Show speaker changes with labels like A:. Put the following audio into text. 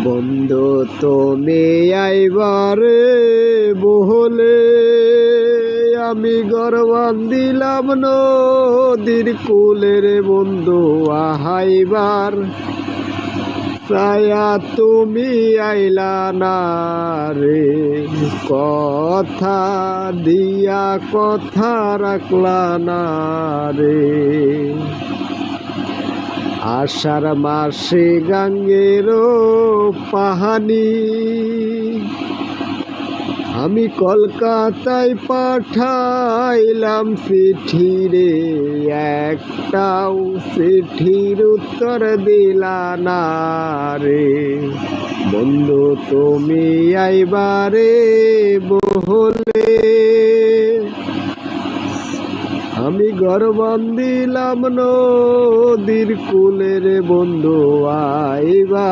A: বন্ধু তুমি আইবারে বহলে আমি ঘর বান্ধিলাম নদীর কূলে রে বন্ধু আহাইবার ছায়া তুমি আইলা না রে কথা দিয়া কথা রাখলা না রে আষাঢ় মাসে গাঙ্গের পাহানি আমি কলকাতায় পাঠাইলাম চিঠি রে একটাও চিঠির উত্তর দিলা না রে বন্ধু তুমি আইবারে বহলে আমি ঘর বান্ধিলাম নদীর কূলে রে বন্ধু আইবা।